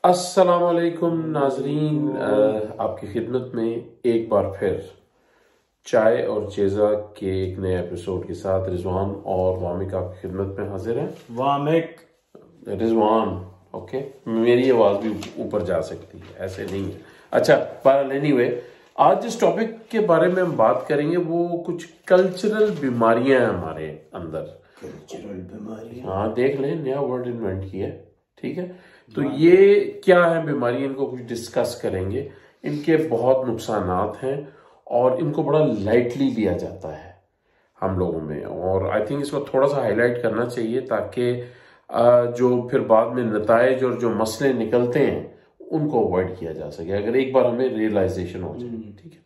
अस्सलामुअलैकुम नाजरीन, आपकी खिदमत में एक बार फिर चाय और चेज़ा के एक नए एपिसोड के साथ रिजवान और वामिक आपकी खिदमत में हाजिर है। वामिक रिजवान, ओके, मेरी आवाज़ भी ऊपर जा सकती है, ऐसे नहीं है। अच्छा, बहरहाल एनीवे, आज जिस टॉपिक के बारे में हम बात करेंगे वो कुछ कल्चरल बीमारियां हैं हमारे अंदर। कल्चरल बीमारियां, हाँ, देख लें, नया वर्ड इन्वेंट किया है, ठीक है। तो ये क्या है बीमारी, इनको कुछ डिस्कस करेंगे। इनके बहुत नुकसानात हैं और इनको बड़ा लाइटली लिया जाता है हम लोगों में, और आई थिंक इसको थोड़ा सा हाईलाइट करना चाहिए ताकि जो फिर बाद में नताइज और जो मसले निकलते हैं उनको अवॉइड किया जा सके, अगर एक बार हमें रियलाइजेशन हो जाए। ठीक है,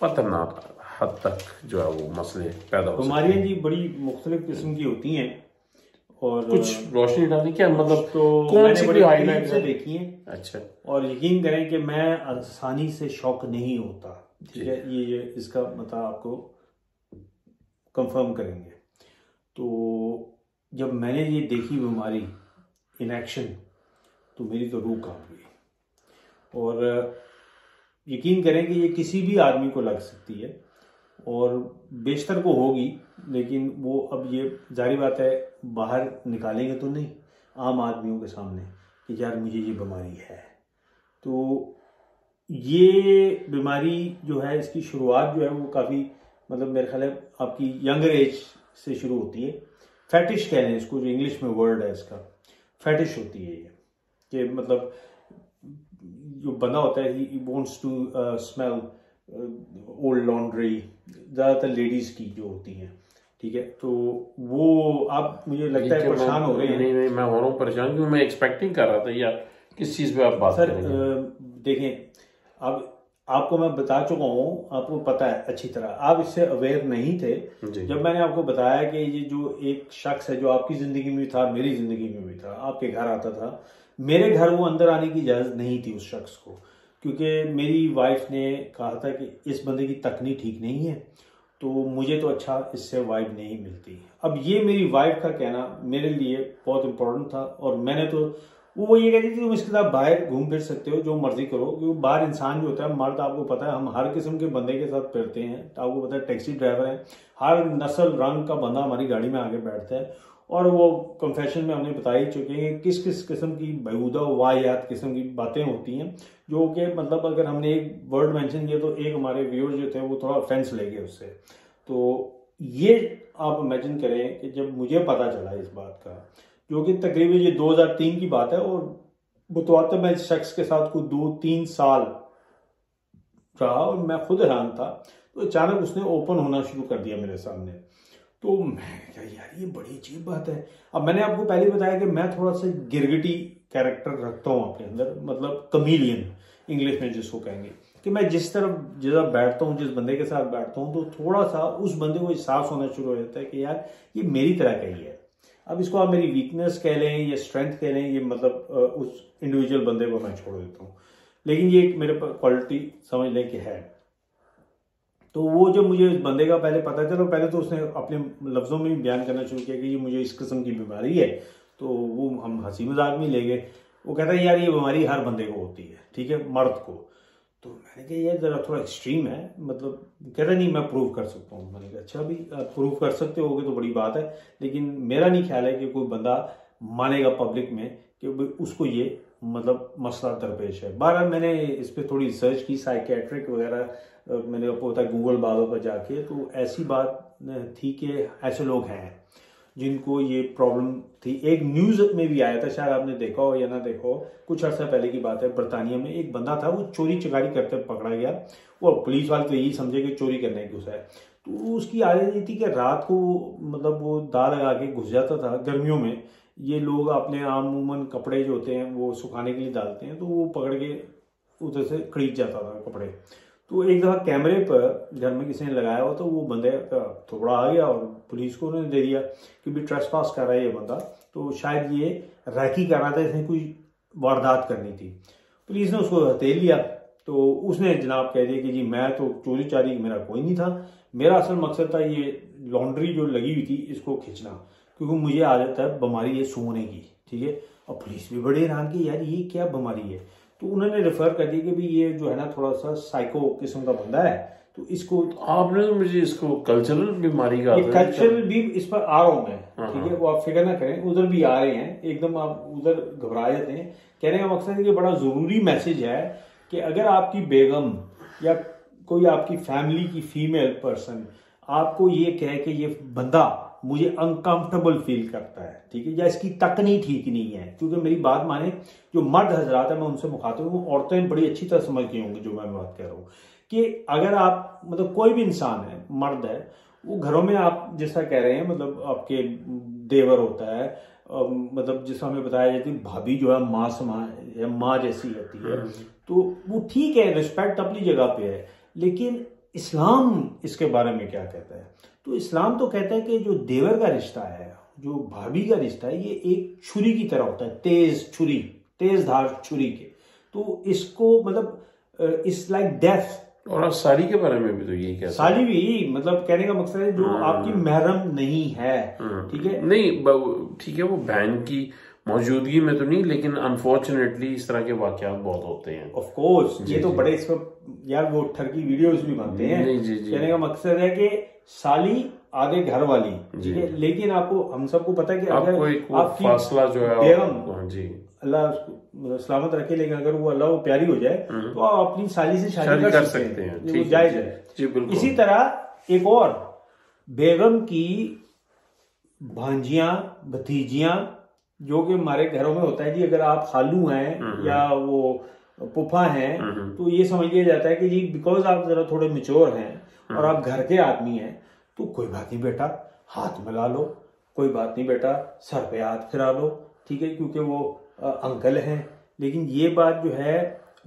खतरनाक हद तक जो है वो मसले पैदा हो बीमारियां जी बड़ी मुख्तलिफ किस्म की होती हैं और कुछ रोशनी डालनी क्या मतलब, तो कौन सी बड़ी हाईलाइट से देखी है। अच्छा, और यकीन करें कि मैं आसानी से शौक नहीं होता, ठीक है, ये इसका मतलब आपको कंफर्म करेंगे। तो जब मैंने ये देखी बीमारी इन एक्शन तो मेरी तो रूह कांप गई। और यकीन करें कि ये किसी भी आदमी को लग सकती है और बेशतर को होगी, लेकिन वो अब ये जाहिर बात है बाहर निकालेंगे तो नहीं आम आदमियों के सामने कि यार मुझे ये बीमारी है। तो ये बीमारी जो है इसकी शुरुआत जो है वो काफ़ी मतलब मेरे ख्याल है आपकी यंगर एज से शुरू होती है। फैटिश कह लें इसको, जो इंग्लिश में वर्ड है इसका, फैटिश होती है ये, कि मतलब जो बंदा होता है ही wants to smell old laundry, ज़्यादातर लेडीज की जो होती हैं, ठीक है। तो वो आप मुझे लगता है परेशान हो रहे हैं। नहीं, मैं हो रहा हूँ परेशान क्योंकि मैं एक्सपेक्टिंग कर रहा था यार किस चीज़ पे आप बात सर देखें, अब आपको मैं बता चुका हूँ, आपको पता है अच्छी तरह, आप इससे अवेयर नहीं थे जब मैंने आपको बताया कि ये जो एक शख्स है जो आपकी ज़िंदगी में भी था, मेरी ज़िंदगी में भी था, आपके घर आता था, मेरे घर वो अंदर आने की इजाज़त नहीं थी उस शख्स को, क्योंकि मेरी वाइफ ने कहा था कि इस बंदे की तकनी ठीक नहीं है, तो मुझे तो अच्छा इससे वाइब नहीं मिलती। अब ये मेरी वाइफ का कहना मेरे लिए बहुत इंपॉर्टेंट था, और मैंने तो वो ये कहती थी तुम इसके साथ बाहर घूम फिर सकते हो, जो मर्जी करो, क्योंकि बाहर इंसान जो होता है मर्द, आपको पता है हम हर किस्म के बंदे के साथ फिरते हैं, आपको पता है टैक्सी ड्राइवर है, हर नस्ल रंग का बंदा हमारी गाड़ी में आके बैठता है। और वो कन्फेशन में हमने बता ही चुके हैं किस किस किस्म की बेहुदा वाहियात किस्म की बातें होती हैं, जो कि मतलब अगर हमने एक वर्ड मेंशन किया तो एक हमारे व्यूअर जो थे वो थोड़ा ऑफेंस ले गए उससे। तो ये आप इमेजिन करें कि जब मुझे पता चला इस बात का, जो कि तकरीबन ये 2003 की बात है, और बतौर मैं इस शख्स के साथ कोई 2-3 साल रहा और मैं खुद हैरान था, तो अचानक उसने ओपन होना शुरू कर दिया मेरे सामने। तो मैं क्या यार ये बड़ी अजीब बात है। अब मैंने आपको पहले बताया कि मैं थोड़ा सा गिरगिटी कैरेक्टर रखता हूँ अपने अंदर, मतलब कमीलियन इंग्लिश में जिसको कहेंगे, कि मैं जिस जगह बैठता हूँ, जिस बंदे के साथ बैठता हूँ, तो थोड़ा सा उस बंदे को एहसास होना शुरू हो जाता है कि यार ये मेरी तरह का ही है। अब इसको आप मेरी वीकनेस कह लें या स्ट्रेंथ कह लें, ये मतलब उस इंडिविजुअल बंदे को मैं छोड़ देता हूँ, लेकिन ये एक मेरे पर क्वालिटी समझ लें कि है। तो वो जब मुझे इस बंदे का पहले पता चला, पहले तो उसने अपने लफ्ज़ों में भी बयान करना शुरू किया कि ये मुझे इस किस्म की बीमारी है, तो वो हम हंसी मजाक में ले गए। वो कहता है यार ये बीमारी हर बंदे को होती है, ठीक है, मर्द को। तो मैंने कहा यार ज़रा थोड़ा एक्सट्रीम है, मतलब कहता नहीं मैं प्रूव कर सकता हूँ। मैंने कहा अच्छा, भी आप प्रूव कर सकते होगे तो बड़ी बात है, लेकिन मेरा नहीं ख्याल है कि कोई बंदा मानेगा पब्लिक में कि उसको ये मतलब मसला दरपेश है। बहरहाल मैंने इस पर थोड़ी रिसर्च की, साइकेट्रिक वगैरह मैंने आपको बताया गूगल बाबा पर जाके, तो ऐसी बात थी कि ऐसे लोग हैं जिनको ये प्रॉब्लम थी। एक न्यूज़ में भी आया था, शायद आपने देखा हो या ना देखा हो, कुछ अर्सा पहले की बात है, बरतानिया में एक बंदा था, वो चोरी चकारी करते पकड़ा गया, वो पुलिस वाले तो यही समझे कि चोरी करने घुसा है। तो उसकी आदत ये थी कि रात को मतलब वो दाल लगा के घुस जाता था। गर्मियों में ये लोग अपने आमूमन कपड़े जो होते हैं वो सुखाने के लिए डालते हैं, तो वो पकड़ के उधर से खरीद जाता था कपड़े। तो एक दफ़ा कैमरे पर घर में किसी ने लगाया हो, तो वो बंदे का थोड़ा आ गया और पुलिस को उन्होंने दे दिया कि भी ट्रेसपास कर रहा है ये बंदा, तो शायद ये रैकी कर रहा था, इसने कोई वारदात करनी थी। पुलिस ने उसको हथेल लिया, तो उसने जनाब कह दिया कि जी मैं तो चोरी चारी मेरा कोई नहीं था, मेरा असल मकसद था ये लॉन्ड्री जो लगी हुई थी इसको खींचना, क्योंकि मुझे आदत है बीमारी है सूंघने की, ठीक है। और पुलिस भी बड़े हैरान की यार ये क्या बीमारी है, तो उन्होंने रेफर कर दिया कि भाई ये जो है ना थोड़ा सा साइको किस्म का बंदा है, तो इसको आपने तो मुझे इसको कल्चरल बीमारी का, ये कल्चरल भी इस पर आ रहा हूं मैं, ठीक है, वो आप फिक्र ना करें, उधर भी आ रहे हैं एकदम, आप उधर घबरा जाते हैं। कहने का मकसद है कि बड़ा जरूरी मैसेज है कि अगर आपकी बेगम या कोई आपकी फैमिली की फीमेल पर्सन आपको ये कहे कि ये बंदा मुझे अनकंफर्टेबल फील करता है, ठीक है, या इसकी तकनी ठीक नहीं है, क्योंकि मेरी बात माने जो मर्द हजरात है मैं उनसे मुखातिब हूँ, औरतें बड़ी अच्छी तरह समझती होंगी जो मैं बात कह रहा हूँ, कि अगर आप मतलब कोई भी इंसान है, मर्द है, वो घरों में आप जैसा कह रहे हैं मतलब आपके देवर होता है, मतलब जिस हमें बताया जाती है भाभी जो है माँ समान या माँ जैसी होती है, तो वो ठीक है, रिस्पेक्ट अपनी जगह पे है, लेकिन इस्लाम इसके बारे में क्या कहता है? तो इस्लाम तो कहता है कि जो देवर का रिश्ता है, जो भाभी का रिश्ता है, ये एक छुरी की तरह होता है, तेज छुरी, तेज धार छुरी के, तो इसको मतलब इट्स लाइक डेथ। और साली के बारे में भी तो यही कहता है, साली भी मतलब कहने का मकसद है जो आपकी महरम नहीं है, ठीक है, नहीं ठीक है, वो बहन की मौजूदगी में तो नहीं, लेकिन अनफॉर्चुनेटली इस तरह के वाकयात बहुत होते हैं। ऑफ कोर्स ये तो बड़े इस पर यार वो ठरकी वीडियोस भी बनते हैं। कहने का मकसद है कि साली आगे घर वाली, ठीक है, लेकिन आपको हम सबको पता है कि अगर आपकी फासला जो है बेगम जी अल्लाह सलामत रखे, लेकिन अगर वो अल्लाह वो प्यारी हो जाए तो आप अपनी साली से शादी कर सकते हैं, वो जायज है। इसी तरह एक और बेगम की भांजियां भतीजियां जो कि हमारे घरों में होता है जी, अगर आप खालू हैं या वो पुफा हैं तो ये समझ लिया जाता है कि जी बिकॉज आप जरा थोड़े मिच्योर हैं और आप घर के आदमी हैं तो कोई बात नहीं बेटा हाथ मिला लो, कोई बात नहीं बेटा सर पे हाथ फिरा लो, ठीक है, क्योंकि वो अंकल हैं। लेकिन ये बात जो है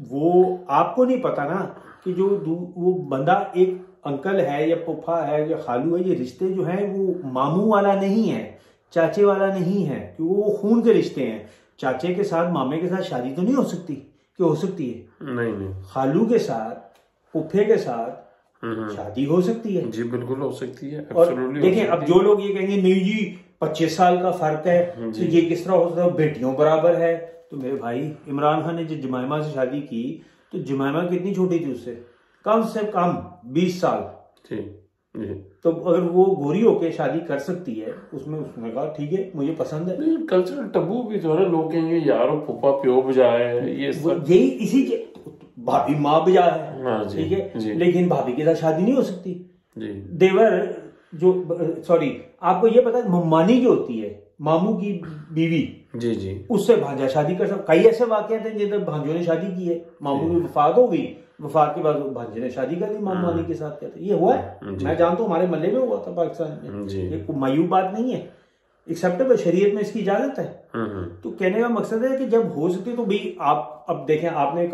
वो आपको नहीं पता ना कि जो वो बंदा एक अंकल है या पुफा है या खालू है, ये रिश्ते जो है वो मामू वाला नहीं है, चाचे वाला नहीं है, क्योंकि वो खून के रिश्ते हैं। चाचे के साथ मामे के साथ शादी तो नहीं हो सकती, कि हो सकती है? नहीं। खालू के साथ पुफे के साथ शादी हो सकती है, जी बिल्कुल हो सकती है। और देखिए अब जो लोग ये कहेंगे नहीं जी 25 साल का फर्क है तो ये किस तरह हो सकता है, बेटियों बराबर है, तो मेरे भाई इमरान खान ने जब जमाइमा से शादी की तो जमाइमा कितनी छोटी थी उससे, कम से कम 20 साल। तो अगर वो गोरी होके शादी कर सकती है उसमें उसने कहा ठीक है मुझे पसंद है। कल्चरल टबू भी तो है, लोग कहेंगे यार वो फूफा प्यो बजाए ये यही इसी भाभी माँ बजा है, ठीक है, लेकिन भाभी के साथ शादी नहीं हो सकती। देवर जो सॉरी आपको ये पता है मम्मानी जो होती है मामू की बीवी, जी उससे भांजा शादी कर सकता। कई ऐसे वाकयात हैं जिधर भांजों ने शादी की है, मामू की वफात हो गई, वफात के बाद भांजे ने शादी कर ली मामू के साथ, कहते ये हुआ है, मैं जानता हूँ हमारे महल्ले में हुआ था पाकिस्तान में, ये मायूब बात नहीं है, एक्सेप्टेबल शरीयत में इसकी इजाजत है। तो कहने का मकसद है कि जब हो सकती तो भाई आप अब देखें, आपने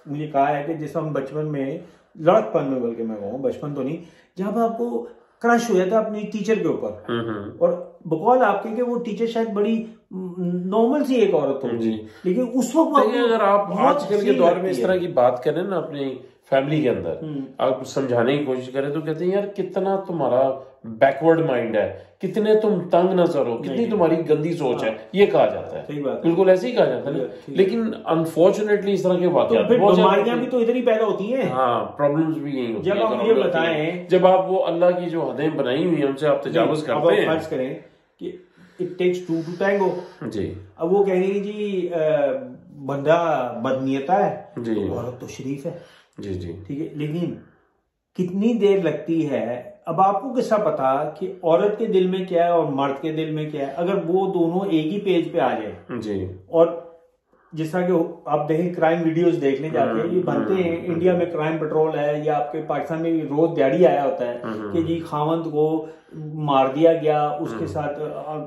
मुझे कहा है कि जैसे हम बचपन में लड़कपन में, बल्कि मैं कहूँ बचपन तो नहीं, जब आपको क्रश हो जाता अपनी टीचर के ऊपर, और बकौल आपके कि वो टीचर शायद बड़ी नॉर्मल सी एक औरत होगी, लेकिन उस वक्त अगर आप आजकल के दौर में इस तरह की बात करें ना अपनी फैमिली के अंदर, आप समझाने की कोशिश करें तो कहते हैं यार कितना तुम्हारा बैकवर्ड माइंड है, कितने तुम तंग नजर हो, कितनी तुम्हारी गंदी सोच है, ये कहा जाता है। बिल्कुल ऐसे ही कहा जाता है, लेकिन अनफॉर्चुनेटली इस तरह के वाकयात बीमारियां भी तो इधर ही पैदा होती हैं। हाँ, प्रॉब्लम्स भी यही होती हैं। जब आप मुझे बताएं, जब आप वो अल्लाह की जो हदें बनाई हुई है उनसे आप तजावुज करते हैं, फर्ज करें कि it takes two to tango जी, अब वो कहेंगे जी बंदा बदनीयता है जी, औरत तो शरीफ है जी, ठीक है, लेकिन कितनी देर लगती है, अब आपको कैसा पता कि औरत के दिल में क्या है और मर्द के दिल में क्या है, अगर वो दोनों एक ही पेज पे आ जाए जी, और जिस तरह कि आप देखें क्राइम वीडियोस देखने जाते हैं, ये बनते हैं, इंडिया में क्राइम पेट्रोल है या आपके पाकिस्तान में रोज दिहाड़ी आया होता है कि जी खावंद को मार दिया गया, उसके साथ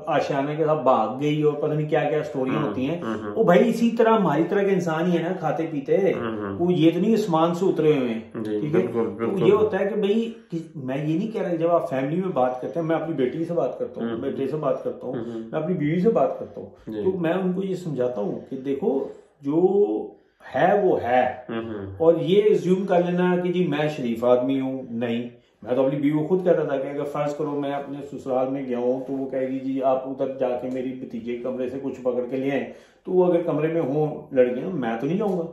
आशियाने के साथ भाग गई और पता नहीं क्या क्या स्टोरियां होती हैं। वो भाई इसी तरह हमारी तरह के इंसान ही है ना, खाते पीते, वो ये तो नहीं आसमान से उतरे हुए हैं, ठीक है। तो ये होता है कि भाई मैं ये नहीं कह रहा, जब आप फैमिली में बात करते हैं, मैं अपनी बेटी से बात करता हूँ, बेटे से बात करता हूँ, मैं अपनी बीवी से बात करता हूँ, तो मैं उनको ये समझाता हूँ कि देखो जो है वो है, और ये एज्यूम कर लेना कि जी मैं शरीफ आदमी हूँ, नहीं, मैं तो अपनी बीवी को खुद कहता था कि अगर फर्ज करो मैं अपने ससुराल में गया हूँ तो वो कहेगी जी आप उधर जाके मेरी भतीजे के कमरे से कुछ पकड़ के ले आए, तो वो अगर कमरे में हो लड़कियां मैं तो नहीं जाऊंगा।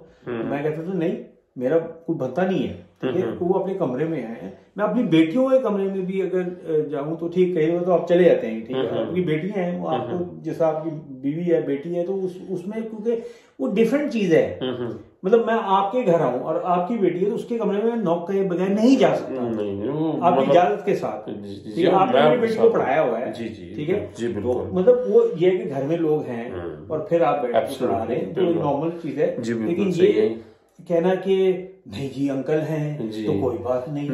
मैं कहता था नहीं मेरा कोई बनता नहीं है, ठीक है, तो वो अपने कमरे में है। मैं अपनी बेटियों के कमरे में भी अगर जाऊं तो ठीक, कहीं तो आप चले जाते हैं, ठीक है, आपकी बेटियां हैं वो आपको, जैसा आपकी बीवी है बेटी है तो उसमें क्योंकि वो डिफरेंट चीज है। मतलब मैं आपके घर आऊं और आपकी बेटी है तो उसके कमरे में नॉक के बगैर नहीं जा सकता, आपकी इजाजत के साथ। ठीक है, आपने मेरी बेटी को पढ़ाया हुआ है, ठीक है, तो मतलब वो ये है कि घर में लोग हैं और फिर आप बैठ के पढ़ा रहे हैं तो नॉर्मल चीज है। लेकिन ये कहना कि नहीं जी अंकल हैं तो कोई बात नहीं,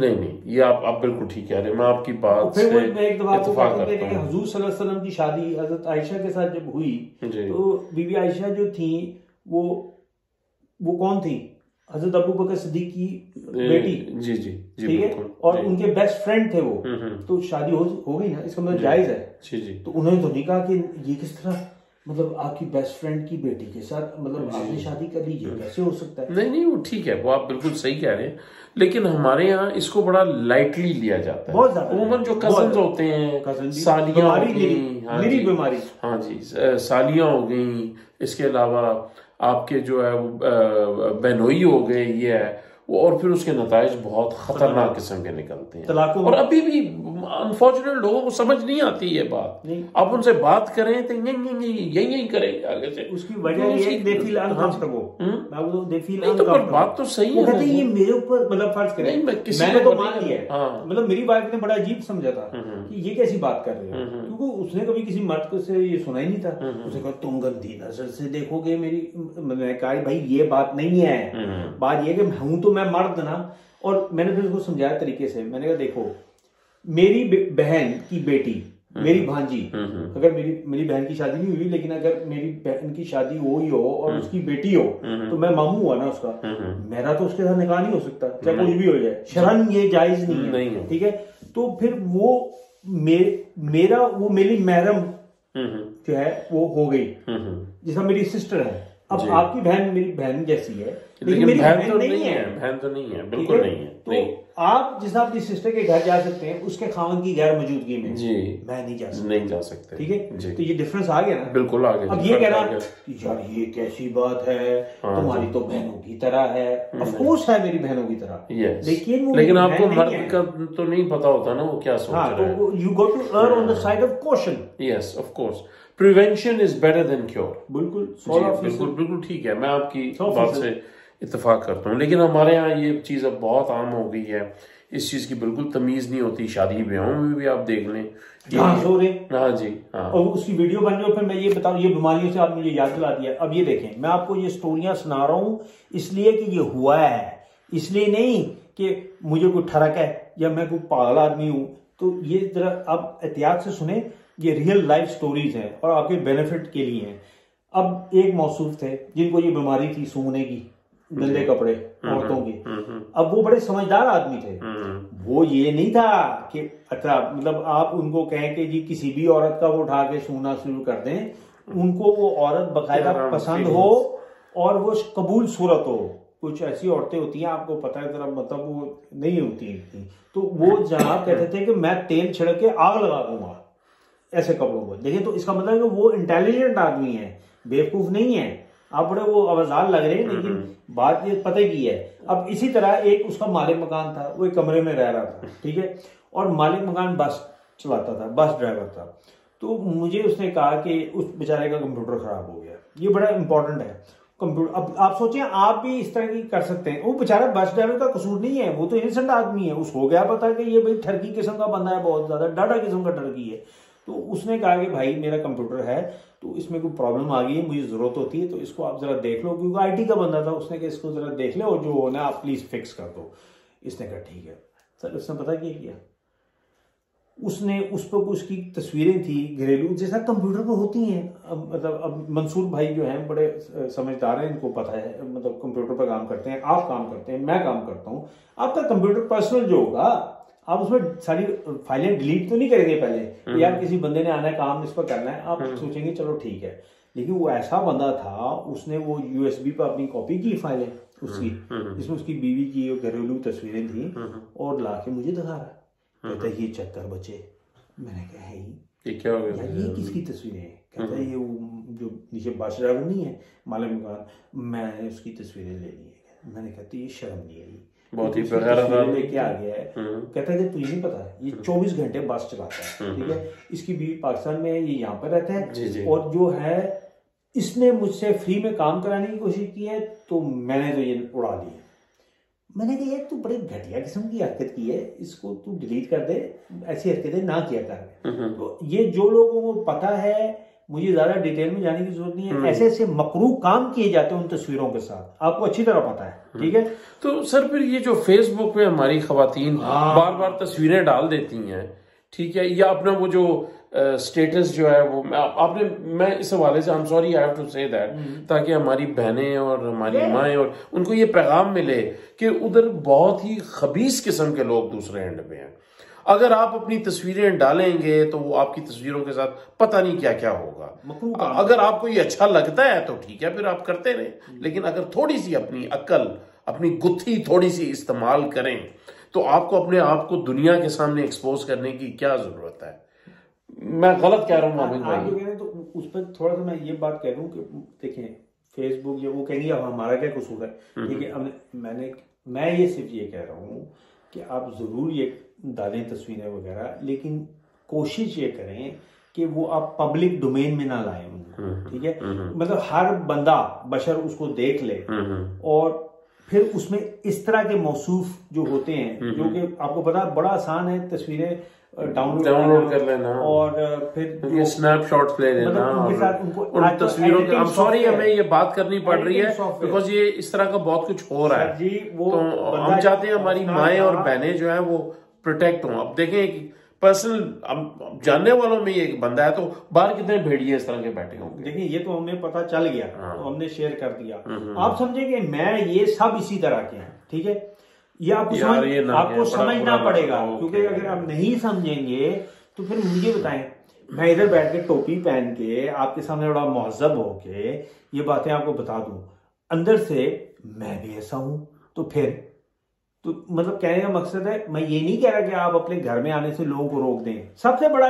ये आप बिल्कुल ठीक कह रहे हैं, मैं आपकी बात से इत्तेफाक करता हूं। हुजूर सल्लल्लाहु अलैहि वसल्लम की शादी हजरत आयशा के साथ जब हुई तो बीबी आयशा जो थी वो कौन थी? हजरत अबू बकर सिद्दीक की बेटी, जी, ठीक है, और उनके बेस्ट फ्रेंड थे वो, तो शादी हो गई ना, इसका मतलब जायज है। तो उन्होंने तो नहीं कहा कि ये किस तरह, मतलब आपकी बेस्ट फ्रेंड की बेटी के साथ मतलब आपने शादी कर लीजिए, कैसे हो सकता है? नहीं वो ठीक है, वो आप बिल्कुल सही कह रहे हैं, लेकिन हमारे यहाँ इसको बड़ा लाइटली लिया जाता है बहुत ज्यादा। उमूमन जो कजन्स होते हैं, सालियां हो गई, मेरी बीमारी, हाँ जी, सालियां हो गई, इसके अलावा आपके जो है बहनोई हो गए, ये है वो, और फिर उसके नताइज बहुत खतरनाक किस्म के निकलते हैं। और अभी भी अनफॉर्चुनेट लोगों को समझ नहीं आती ये बात, आप उनसे बात करें तो यही करेंगे आगे से। उसकी वजह ये दे फील अनकंफर्टेबल, मैं वो दे फील नहीं, तो पर बात तो सही है, कहते ये मेरे ऊपर, मतलब फर्ज करें मैंने तो मान लिया, मतलब मेरी वाइफ ने बड़ा अजीब समझा था कि ये कैसी बात कर रहे हो, क्योंकि उसने कभी किसी मर्द को से ये सुना ही नहीं था। उसने कहा तुम गंदी नजर से देखोगे मेरी, मैंने कहा भाई ये बात नहीं है, बात ये कि हूं तो मैं मर्द ना। और मैंने फिर उसको समझाया तरीके से, मैंने कहा देखो मेरी बहन की बेटी, मेरी भांजी, अगर मेरी बहन की शादी नहीं हुई लेकिन अगर मेरी बहन की शादी हो ही हो और उसकी बेटी हो तो मैं मामू हुआ ना उसका, मेरा तो उसके साथ निकाह नहीं हो सकता, चाहे कुछ भी हो जाए, शरन ये जायज नहीं है, ठीक है। तो फिर वो मेरा वो मेरी महरम जो है वो हो गई, जैसा मेरी सिस्टर है। अब आपकी बहन मेरी बहन जैसी है लेकिन मेरी बहन तो नहीं है, बहन तो नहीं है, बिल्कुल नहीं है। तो आप जैसा अपनी सिस्टर के घर जा सकते हैं उसके खावन की गैर मौजूदगी में, जी मैं नहीं जा सकता, ठीक है। तो ये डिफरेंस आ गया ना, बिल्कुल आ गया। अब ये कहना यार ये कैसी बात है, तुम्हारी तो बहनों की तरह है, ऑफ कोर्स है मेरी बहनों की तरह, लेकिन आपको मर्द का तो नहीं पता होता ना वो क्या सोच रहा है। You go to err on the side of caution. Yes of course, prevention is better than cure. बिल्कुल बिल्कुल ठीक है, मैं आपकी बात से इत्तेफाक करता हूँ, लेकिन हमारे यहाँ ये चीज अब बहुत आम हो गई है, इस चीज की बिल्कुल तमीज नहीं होती। शादी ब्याहों में भी आप देख लें, हाँ जी, हाँ, और उसकी वीडियो बन रही हो। फिर मैं ये बताऊं, ये बीमारियों से आप मुझे याद दिला दिया। अब ये देखें, मैं आपको ये स्टोरियां सुना रहा हूं इसलिए कि ये हुआ है, इसलिए नहीं कि मुझे कोई ठरक है या मैं कोई पागल आदमी हूं। तो ये जरा आप एहतियात से सुने, ये रियल लाइफ स्टोरीज हैं और आपके बेनिफिट के लिए हैं। अब एक मौसूफ थे जिनको ये बीमारी थी सूंघने की, गंदे कपड़े औरतों की। अब वो बड़े समझदार आदमी थे, वो ये नहीं था कि अच्छा मतलब आप उनको कहें कि जी किसी भी औरत का वो उठा के सूंघना शुरू कर दें, उनको वो औरत बकायदा पसंद हो और वो कबूल सूरत हो। कुछ ऐसी औरतें होती हैं आपको पता है, जरा मतलब वो नहीं होती इतनी, तो वो जनाब कहते थे कि मैं तेल छिड़क के आग लगा दूंगा ऐसे कपड़ों को। देखिए तो इसका मतलब है कि वो इंटेलिजेंट आदमी है, बेवकूफ नहीं है। आप बड़े वो आवाजार लग रहे हैं लेकिन बात ये पता की है। अब इसी तरह एक उसका मालिक मकान था, वो एक कमरे में रह रहा था, ठीक है, और मालिक मकान बस चलाता था, बस ड्राइवर था। तो मुझे उसने कहा कि उस बेचारे का कंप्यूटर खराब हो गया। ये बड़ा इंपॉर्टेंट है कंप्यूटर। अब आप सोचें आप भी इस तरह की कर सकते हैं। वो बेचारा बस ड्राइवर का कसूर नहीं है, वो तो इनोसेंट आदमी है, उसको हो गया पता कि ये भाई ठरकी किस्म का बंदा है, बहुत ज्यादा डाटा किस्म का ठरकी है। तो उसने कहा कि भाई मेरा कंप्यूटर है तो इसमें कोई प्रॉब्लम आ गई है, मुझे जरूरत होती है तो इसको आप जरा देख लो, क्योंकि आईटी का बंदा था। उसने कहा इसको जरा देख लो और जो होना आप प्लीज फिक्स कर दो। इसने कहा ठीक है सर। उसने पता क्या किया, उसने उस पर उसकी तस्वीरें थी घरेलू जैसा कंप्यूटर पर होती हैं। मतलब अब मंसूर भाई जो हैं बड़े समझदार हैं, इनको पता है, मतलब कंप्यूटर पर काम करते हैं, आप काम करते हैं, मैं काम करता हूँ। आपका कंप्यूटर पर्सनल जो होगा आप उसमें सारी फाइलें डिलीट तो नहीं करेंगे पहले, यार किसी बंदे ने आना है काम इस पर करना है, आप सोचेंगे चलो ठीक है। लेकिन वो ऐसा बंदा था, उसने वो यूएसबी पर अपनी कॉपी की फाइलें, उसकी जिसमें उसकी बीवी की घरेलू तस्वीरें थी और ला के मुझे दिखा रहा है। कहता है ये चेक कर बच्चे। मैंने कहा है ये क्या हो गया, ये किसकी तस्वीरें हैं? कहता है ये वो जो नीचे बस ड्राइवर नहीं है मालिक मकान, मैंने उसकी तस्वीरें ले ली है। मैंने कहा तो ये शर्म नहीं आई, बहुत ही लेके आ गया है। कहता है कि तुझे नहीं पता ये 24 घंटे बस चलाता है, ठीक है, इसकी बीवी पाकिस्तान में है, ये यहाँ पर रहता है, और जो है इसने मुझसे फ्री में काम कराने की कोशिश की है, तो मैंने तो ये उड़ा ली है। मैंने कहा यार तू बड़े घटिया किस्म की हरकत की है, इसको तू डिलीट कर दे, ऐसी हरकतें ना किया कर। तो ये जो लोगों को पता है, मुझे ज्यादा डिटेल में जाने की जरूरत नहीं है, ऐसे ऐसे मकरूह काम किए जाते हैं उन तस्वीरों के साथ, आपको अच्छी तरह पता है, ठीक है। तो सर फिर ये जो फेसबुक पे हमारी खवातीन बार बार तस्वीरें डाल देती हैं, ठीक है, या अपना वो जो स्टेटस जो है वो मैं इस हवाले से I am sorry I have to say that, ताकि हमारी बहनें और हमारी माएँ और उनको ये पैगाम मिले कि उधर बहुत ही खबीस किस्म के लोग दूसरे एंड पे हैं। अगर आप अपनी तस्वीरें डालेंगे तो वो आपकी तस्वीरों के साथ पता नहीं क्या क्या होगा। अगर आपको ये अच्छा लगता है तो ठीक है, फिर आप करते रहें, लेकिन अगर थोड़ी सी अपनी अक्ल, अपनी गुत्थी थोड़ी सी इस्तेमाल करें तो आपको अपने आप को दुनिया के सामने एक्सपोज करने की क्या जरूरत है। मैं गलत कह रहा हूँ आप जो कह रहे हैं तो उस पर थोड़ा सा मैं ये बात कह रहा हूँ कि देखें फेसबुक ये वो कहेंगे अब हमारा क्या कसूर है, ठीक है। अब मैं ये सिर्फ ये कह रहा हूँ कि आप जरूर ये डालें तस्वीरें वगैरह, लेकिन कोशिश ये करें कि वो आप पब्लिक डोमेन में ना लाएं उनको, ठीक है। मतलब हर बंदा बशर उसको देख ले, और फिर उसमें इस तरह के मौसूफ जो होते हैं, जो कि आपको पता बड़ा आसान है, तस्वीरें डाउनलोड कर लेना और फिर ये स्नैपशॉट्स ले लेना, उन तस्वीरों के, सॉरी हमें ये बात करनी पड़ रही है बिकॉज ये इस तरह का बहुत कुछ हो रहा है जी। वो तो हम चाहते हैं हमारी माएँ और बहनें जो है वो प्रोटेक्ट हों। अब देखें पर्सनल जानने वालों में ये एक बंदा है, तो बाहर कितने भेड़िए इस तरह के बैठे होंगे। देखिए ये तो हमें पता चल गया, तो हमने शेयर कर दिया। आप समझेंगे मैं ये सब इसी तरह के हैं, ठीक है। ये आपको समझना पड़ेगा, क्योंकि अगर आप नहीं समझेंगे तो फिर मुझे बताएं, मैं इधर बैठ के टोपी पहन के आपके सामने बड़ा मुहज़्ज़ब होके ये बातें आपको बता दूं, अंदर से मैं भी ऐसा हूं, तो फिर तो मतलब कहने का मकसद है, मैं ये नहीं कह रहा कि आप अपने घर में आने से लोगों को रोक दें। सबसे बड़ा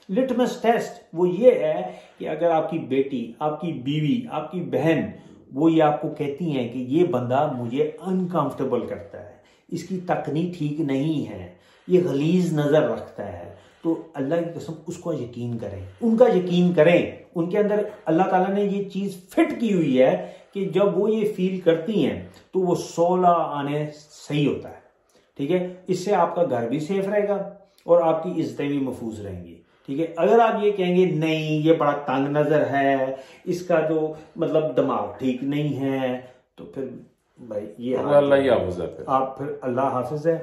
लिटमस टेस्ट वो ये है कि अगर आपकी बेटी, आपकी बीवी, आपकी बहन वो ये आपको कहती हैं कि ये बंदा मुझे अनकंफर्टेबल करता है, इसकी तकनी ठीक नहीं है, ये गलीज नजर रखता है, तो अल्लाह की कसम उसको यकीन करें, उनका यकीन करें। उनके अंदर अल्लाह ताला ने ये चीज फिट की हुई है कि जब वो ये फील करती हैं तो वो 16 आने सही होता है, ठीक है। इससे आपका घर भी सेफ रहेगा और आपकी इज्जतें भी महफूज रहेंगी, ठीक है। अगर आप ये कहेंगे नहीं ये बड़ा तंग नजर है, इसका जो मतलब दिमाग ठीक नहीं है, तो फिर भाई ये अल्लाह ही हाफिज़ है, आप फिर अल्लाह हाफिज है।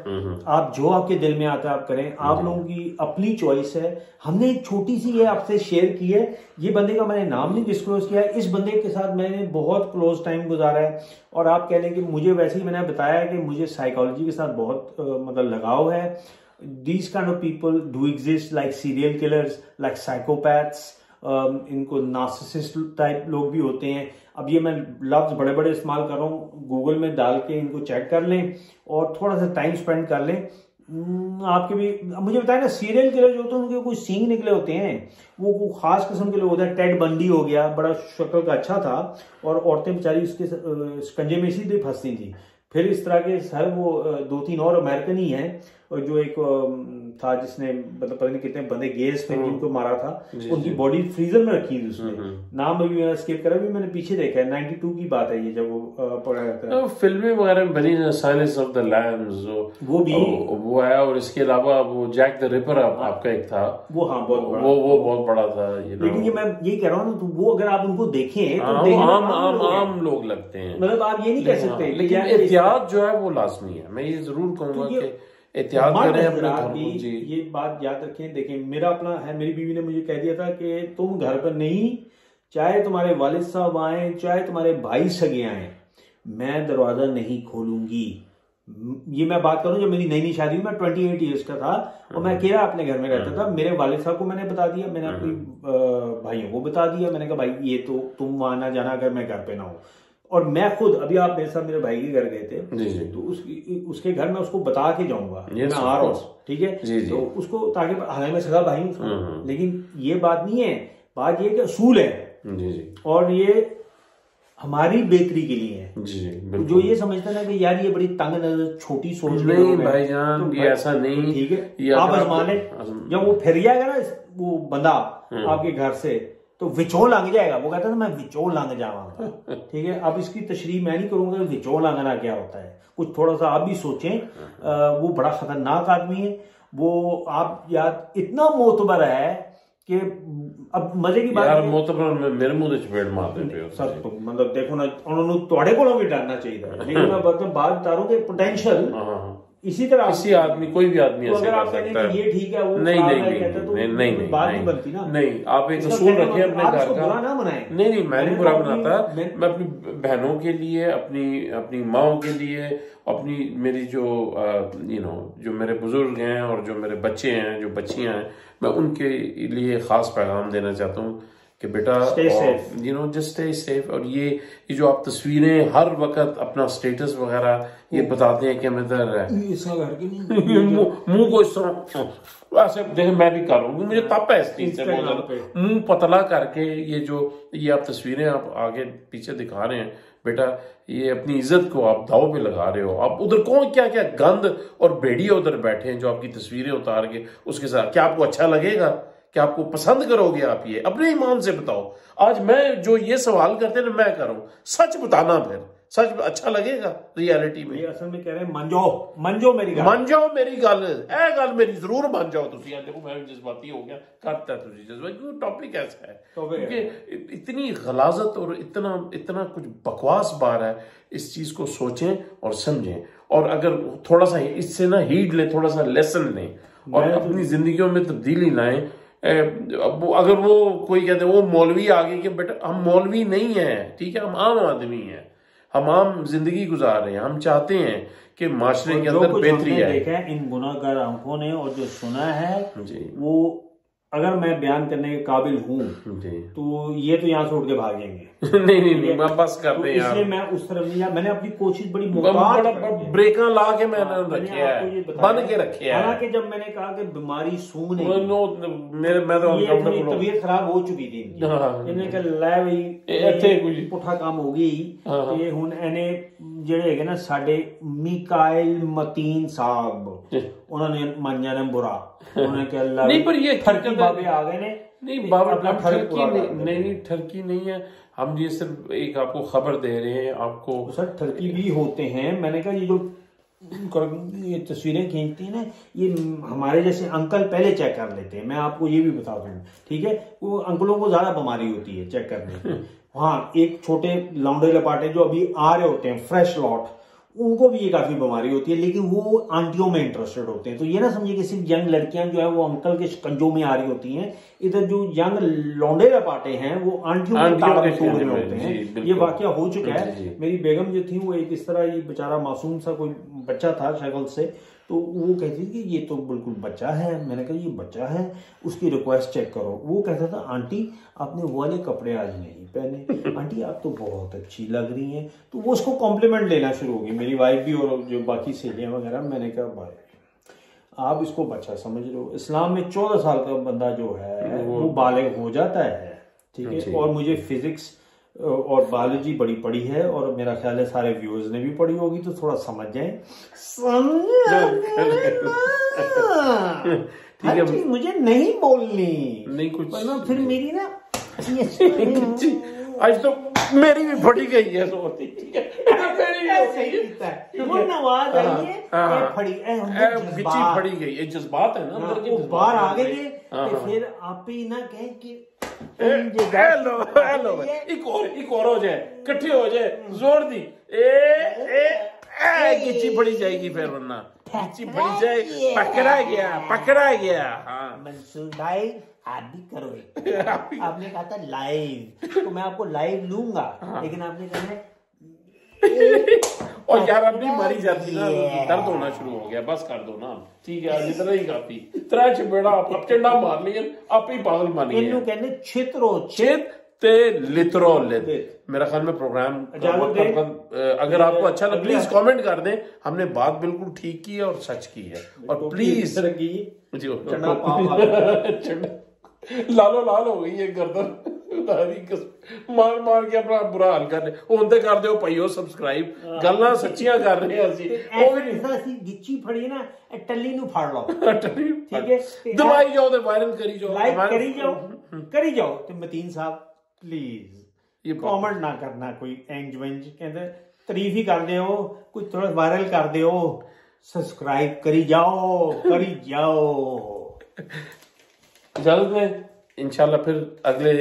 आप जो आपके दिल में आता है आप करें, आप लोगों की अपनी चॉइस है। हमने एक छोटी सी ये आपसे शेयर की है, ये बंदे का मैंने नाम नहीं डिस्क्लोज किया है, इस बंदे के साथ मैंने बहुत क्लोज टाइम गुजारा है, और आप कह लें कि मुझे वैसे ही मैंने बताया कि मुझे साइकोलॉजी के साथ बहुत मतलब लगाव है। These kind of people do exist like serial killers, like psychopaths, इनको नार्सिसिस्ट टाइप लोग भी होते हैं। अब ये मैं लफ्ज बड़े बड़े इस्तेमाल कर रहा हूँ, गूगल में डाल के इनको चेक कर लें और थोड़ा सा टाइम स्पेंड कर लें। आपके भी मुझे बताया ना, सीरियल किलर जो होते हैं उनके कुछ सींग निकले होते हैं, वो खास किस्म के लोग होते हैं। टेड बंडी हो गया, बड़ा शक्ल का अच्छा था, और औरतें बेचारी उसके स्कंजे में इसीलिए फंसती थी। फिर इस तरह के सर वो 2-3 और अमेरिकन ही हैं, और जो एक था जिसने मतलब पता नहीं कितने बंदे गेज पे जिनको मारा था, उनकी बॉडी फ्रीजर में रखी थी उसने, नाम अभी मैंने स्किप करा, भी मैंने पीछे देखा है, 92 की बात है ये, जब वो पड़ा रहता है। फिल्में वगैरह में बनी, साइलेंस ऑफ द लैम्स वो भी वो है, और इसके अलावा वो जैक द रिपर आपका एक था, वो हाँ बहुत बड़ा, वो बहुत बड़ा था। लेकिन ये मैं यही कह रहा हूँ ना, तो वो अगर आप उनको देखें तो आम लोग लगते हैं, मतलब आप ये नहीं कह सकते। लेकिन एहतियात जो है वो लाजमी है, मैं ये जरूर कहूंगा कि एहतियात करें अपने घर में। जी ये बात याद रखें। देखें मेरा अपना है, मेरी बीवी ने मुझे कह दिया था कि तुम घर पर नहीं, चाहे तुम्हारे वालिद साहब आए, चाहे तुम्हारे भाई सगे आए, मैं दरवाजा नहीं खोलूंगी। ये मैं बात करूं जब मेरी नई नई शादी हुई, मैं 28 ईयर्स का था और मैं अकेला अपने घर में रहता था। मेरे वालिद साहब को मैंने बता दिया, मैंने अपनी भाइयों को बता दिया, मैंने कहा भाई ये तो तुम वहां ना जाना अगर मैं घर पे ना हूं। और मैं खुद अभी आप मेरे साथ मेरे भाई के घर गए थे जी जी, तो उसके घर में उसको बता के जाऊंगा मैं आ रहा हूँ, ठीक है जी जी, तो उसको ताकि हालांकि मैं सगा भाई हूँ, लेकिन ये बात नहीं है, बात ये कि असूल है जी जी, और ये हमारी बेहतरी के लिए है। जी तो जो ये समझता ना कि यार ये बड़ी तंग नजर छोटी सोच, नहीं भाईजान, तो ये ऐसा नहीं, ठीक है आप आजमा लें, जब वो फिर जाएगा ना वो बंदा आपके घर से तो विचों लंघ जाएगा, वो कहता है मैं विचों लंघ जाऊंगा, ठीक है। अब इसकी तशरीह मैं नहीं करूंगा कि विचों लंघना क्या होता है, कुछ थोड़ा सा आप भी सोचें। वो बड़ा खतरनाक आदमी है वो, आप यार इतना मोतबर है कि अब मजे की बात यार मोतबर मेरे मुंह ते चपेड़ मार दे सर, तो मतलब देखो ना उन्होंने ਤੁਹਾਡੇ ਕੋਲੋਂ भी डरना चाहिए, लेकिन मैं बात बता रहा हूं कि पोटेंशियल इसी तरह किसी आदमी, कोई भी आदमी तो ऐसे अगर कर आप सकता है, ये ठीक है वो नहीं नहीं नहीं तो नहीं नहीं बात नहीं बनती ना, नहीं, आप एक असूल रखिए अपने घर का, बुरा ना बनाएं। नहीं मैं नहीं बुरा बनाता, मैं अपनी बहनों के लिए, अपनी माओ के लिए, अपनी मेरी जो जो मेरे बुजुर्ग हैं और जो मेरे बच्चे हैं, जो बच्चियां हैं, मैं उनके लिए खास पैगाम देना चाहता हूँ कि बेटा जस्ट स्टे सेफ। और ये जो आप तस्वीरें हर वक्त अपना स्टेटस वगैरह ये बताते हैं कि मैं मुंह को इस तरह ऐसे देखे, मैं भी कर रहा हूँ, मुझे तप है इस चीज से बहुत ज्यादा, मुंह पतला करके ये आप तस्वीरें आप आगे पीछे दिखा रहे हैं, बेटा ये अपनी इज्जत को आप दाव पे लगा रहे हो। आप उधर कौन क्या क्या गंद और भेड़िए उधर बैठे हैं जो आपकी तस्वीरें उतार के उसके साथ, क्या आपको अच्छा लगेगा? क्या आपको पसंद करोगे? आप ये अपने ईमान से बताओ। आज मैं जो ये सवाल करते हैं मैं कर रहा हूं, सच बताना, फिर सच अच्छा लगेगा रियलिटी में? ये असल में कह रहे हैं मंजो मेरी गल, मन जाओ मेरी गल, ए गल मेरी जरूर मान जाओ तुसी। देखो मैं जज्बाती हो गया, करता तुसी जज्बाती, क्योंकि टॉपिक ऐसा है, क्योंकि इतनी गलाजत और इतना कुछ बकवास बार है। इस चीज को सोचें और समझें, और अगर थोड़ा सा इससे ना हीड लें, थोड़ा सा लेसन लें और अपनी जिंदगियों में तब्दीली लाएं। अगर वो कोई कहते हैं वो मौलवी आगे के, बेटा हम मौलवी नहीं है, ठीक है, हम आम आदमी हैं, हम आम जिंदगी गुजार रहे हैं, हम चाहते हैं कि माशरे के अंदर बेहतरी है। देखा है इन गुनाहगार आंखों ने और जो सुना है जी, वो अगर मैं बयान करने के काबिल हूँ तो ये तो यहाँ से उठ के भागेंगे। नहीं मैं बस करते हैं, इसलिए मैं उस तरफ नहीं, मैंने अपनी कोशिश बड़ी ब्रेका ला के मैंने रखे है, बन के रखे है। हालांकि जब मैंने कहा कि बीमारी सूंघ नहीं, मैं तो तबीयत खराब हो चुकी थी इन्हें कहा लै भाई पुठा काम हो गई ये हुन एने ਜਿਹੜੇ ਹੈਗੇ ਨਾ ਸਾਡੇ मिकाइल मतीन साहब उन्होंने मान्या ने बुरा उन्होंने कहा अल्लाह नहीं, पर ये ठरकी बाबे आ गए ने, नहीं बाबा नहीं ठरकी नहीं है, हम ये सिर्फ एक आपको खबर दे रहे हैं आपको। सर ठरकी भी होते हैं, मैंने कहा ये जो ये तस्वीरें खींचती हैं ना, ये हमारे जैसे अंकल पहले चेक कर लेते हैं, मैं आपको ये भी बता दूं, ठीक है, वो अंकलों को ज्यादा बीमारी होती है चेक करने की। हाँ, एक छोटे लौंडे लपाटे जो अभी आ रहे होते हैं फ्रेश लॉट, उनको भी ये काफी बीमारी होती है, लेकिन वो आंटियों में इंटरेस्टेड होते हैं। तो ये ना समझिए कि सिर्फ यंग लड़कियां जो है वो अंकल के शिकंजों में आ रही होती हैं, इधर जो यंग लौंडे लपाटे हैं वो आंटियों के तोड़ में होते हैं। ये वाकया हो चुका है। मेरी बेगम जो थी वो एक इस तरह, ये बेचारा मासूम सा कोई बच्चा था शक्ल से, तो वो कहती थी कि ये तो बिल्कुल बच्चा है। मैंने कहा ये बच्चा है, उसकी रिक्वेस्ट चेक करो। वो कहता था आंटी आपने वो वाले कपड़े आज नहीं पहने, आंटी आप तो बहुत अच्छी लग रही हैं। तो वो उसको कॉम्प्लीमेंट लेना शुरू हो गई, मेरी वाइफ भी और जो बाकी सहेलियां वगैरह। मैंने कहा भाई आप इसको बच्चा समझ लो, इस्लाम में 14 साल का बंदा जो है वो बालिग हो जाता है, ठीक है। और मुझे फिजिक्स और बायोलॉजी बड़ी पढ़ी है, और मेरा ख्याल है सारे व्यूअर्स ने भी पढ़ी होगी, तो थोड़ा समझ जाए। ठीक है, मुझे नहीं बोलनी, नहीं कुछ वरना फिर मेरी ना आज तो मेरी भी फटी गई है, फड़ी गई, ये जज्बात है ना, बाहर आ गए तो फिर आप ही ना कहें कि हेलो एक और हो जाए, इकट्ठे हो जाए, जोर दी गिच्ची फड़ी जाएगी, फिर वरना गिच्ची फड़ी जाए, पकड़ा गया। हाँ मंसूर भाई आप भी करो, आपने कहा था लाइव, तो मैं आपको लाइव लूंगा, लेकिन आपने कहा और यार अब नहीं मरी जाती ना, दर्द होना शुरू हो गया, बस कर दो ना, ठीक है, आज इतना ही काफी। त्रै चपेड़ा आप चंडा मार लिया, आप ही पागल मानी है। कहने छितरो ते लित्रो लित। मेरा ख्याल में प्रोग्राम अगर आपको अच्छा लगा प्लीज कमेंट कर दें। हमने बात बिल्कुल ठीक की है और सच की है। और प्लीज लालो लाल हो गई है गर्दन मार मार के अपना बुरा हाल कर रहे होंदे कर दो भाईओ सब्सक्राइब गल्लां सच्चियां कर रहे हैं ਅਸੀਂ ਉਹ ਵੀ ਅਸੀਂ ਗਿੱਚੀ ਫੜੀ ਨਾ ਟੱਲੀ ਨੂੰ ਫੜ ਲਓ ਠੀਕ ਹੈ ਦਬਾਈ ਜਾਓ ਤੇ ਵਾਇਰਲ ਕਰੀ ਜਾਓ ਲਾਈਕ ਕਰੀ ਜਾਓ ਤੇ ਮਤੀਨ ਸਾਹਿਬ ਪਲੀਜ਼ ਇਹ ਕਮੈਂਟ ਨਾ ਕਰਨਾ ਕੋਈ ਇੰਜ ਵੰਜ ਕਹਿੰਦੇ ਤਾਰੀਫ ਹੀ ਕਰਦੇ ਹੋ ਕੋਈ ਥੋੜਾ ਵਾਇਰਲ ਕਰ ਦਿਓ सब्सक्राइब करी जाओ इजाजत में इंशाल्लाह फिर अगले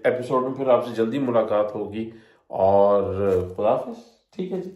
एपिसोड में फिर आपसे जल्दी मुलाकात होगी और खुदा हाफिज़। ठीक है जी।